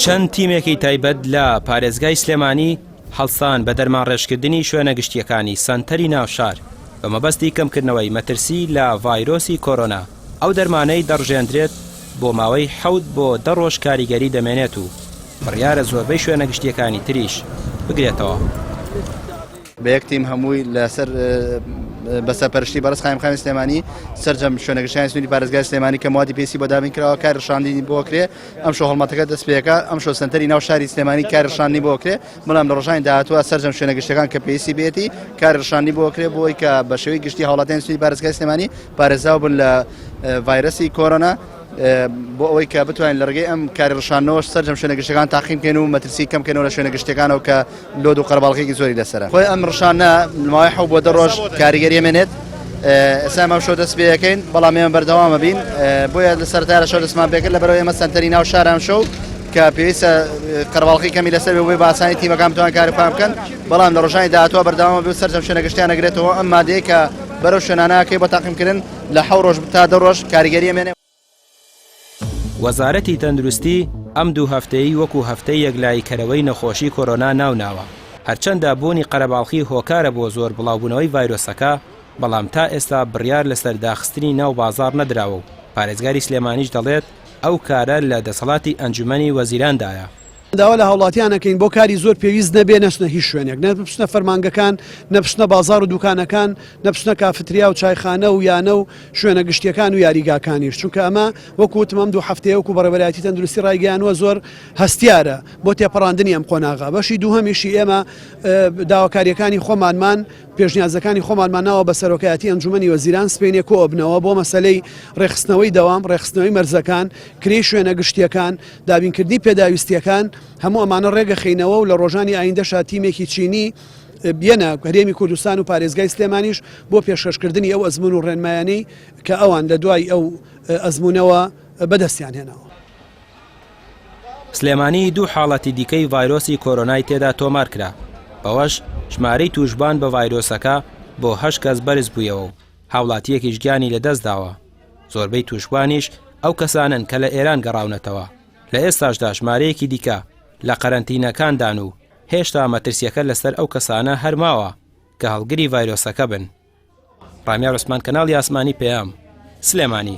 چەند تیمێکی تایبەت لە پارێزگای سلێمانی هەڵسان بە دەرمان ڕێژکردنی شوێنە گشتیەکانی سەنتەری ناوشار بە مەبەستی کەمکردنەوەی مەترسی لە ڤایرۆسی کۆرۆنا. ئەو دەرمانەی دەڕژێندرێت بۆ ماوەی 7 بۆ 10 ڕۆژ کاریگەری دەمێنێت و بڕیارە زۆربەی شوێنە گشتیەکانی تریش بگرێتەوە. بە یەک تیم هەمووی لەسەر بەسەرپەرشتی بەڕێز خایمخانی سلێمانی سەرجەم شوێنەگەشتیانی سنووری پارێزگای سلێمانی کە موادی پێسی بۆ دابینکراوە کار ڕشاندنی بۆ کرێ ئەم شۆ هەڵمەتەکە دەست پێەکە ئەم شۆ سنتەری ناو شاری سلێمانی کار ڕشاندنی بۆ کرێ بەڵام لە ڕۆژانی داهاتووە سەرجەم شوێنەگەشتەکان کە پێویستی بێتی کار ڕشاندنی بۆ کرێ بۆی کە بە شێوەی گشتی هاوڵاتیانی سنووری پارێزگای سلێمانی پارێزراو بن لە ڤایرۆسی کۆرۆنا بۆ ئەوەی کە بتوانین لە ڕێگەی ئەم کاری ڕشاندنەوەش سەرجەم شوێنەگەشتەکان تاقیم بکەین و مەترسی کەم بکەنەوە لە شوێنەگەشتەکانەوە کە لۆد و قەرەباڵغێکی زۆری لەسەرە. خۆی ئەم ڕشانە ماوەی 7 بۆ 10 ڕۆژ کاریگەری ئەمێنێت. ئێستا ئەم شۆ دەست پێەکەین بەڵام ئێمە بەردەوامە بین بۆیە لە سەرەتا لە شۆ دەستمان پێکرد لەبەرەوەی ئێمە سەنتەری ناو شاران شۆ کە پێویستە قەرەباڵغی کەمی لەسەر بێ بۆی بە ئاسانی تیمەکان بتوان کاری پام بکەن بەڵام لە ڕۆژانی داهاتووە بەردەوامە بێ سەرجەم شوێنەگەشتیان ئەگرێتەوە ئەم مادەیە کە بەرەو شوێنانەکەی بۆ تاقیمکردن لە 7 ڕۆژ تا 10 ڕۆژ کاریگەری ئەمێنێ. وەزارەتی تەندروستی ئەم دوو هەفتەیە وەکو هەفتەی یەکلایکەرەوەی نەخۆشی کۆرۆنا ناوناوە. هەرچەندە بوونی قەرەباڵغی هۆکارە بۆ زۆر بڵاوبوونەوەی ڤایرۆسەکە بەڵام تا ئێستا بڕیار لەسەر داخستنی ناو بازار نەدراوە و پارێزگاری سلێمانیش دەڵێت ئەو کارە لە دەسەڵاتی ئەنجومەنی وەزیراندایە. داوا لە هاوڵاتیانەکەین بۆ کاری زۆر پێویست نەبێ نەچنە هیچ شوێنێک نەبچنە فەرمانگەکان نەبچنە بازار و دوکانەکان نەبچنە کافتریا و چایخانە و یانە و شوێنە گشتیەکان و یاریگاکانیش چونکە ئەمە وەکوتم ئەم دوو هەفتەیە وەکو بەڕێوەبەرایەتی تەندروستی ڕایگەیاندووە زۆر هەستیارە بۆ تێپەڕاندنی ئەم قۆناغا. بەشی دووهەمیشی ئێمە داواکاریەکانی خۆمانمان پێشنیازەکانی خۆمانمانەوە بە سەرۆکایەتی ئەنجومەنی وەزیران سپێنێ کۆبنەوە بۆ مەسەلەی ڕێخستنەوەی دەوام ڕێخستنەوەی مەرزەکان کرێی شوێنە گشتیەکان دابینکردنی پێداویستیەکان هەموو ئەمانە ڕێگە خینەوە و لە ڕۆژانی ئایندەشا تیمێکی چینی بێنە هەرێمی کوردستان و پارێزگای سلێمانیش بۆ پێشکەشکردنی ئەو ئەزمون و ڕێنمایانەی کە ئەوان لە دوای ئەو ئەزمونەوە بەدەستیان هێناوە. سلێمانی دوو حاڵەتی دیکەی ڤایرۆسی کۆرۆنای تێدا تۆمار کرا بەوەش ژمارەی توشبان بە ڤایرۆسەکە بۆ 8 کەس بەرز بوویەوە و هاوڵاتیەکیش گیانی لەدەست داوە. زۆربەی توشبانیش ئەو کەسانن کە لە ئێران گەڕاونەتەوە. لە ئێستاشدا ژمارەیەکی دیکە لە قەرەنتینەکاندان و هێشتا مەترسیەکە لەسەر ئەو کەسانە هەرماوە کە هەڵگری ڤایرۆسەکە بن. ڕامیار عوسمان کەناڵی ئاسمانی پێام سلێمانی.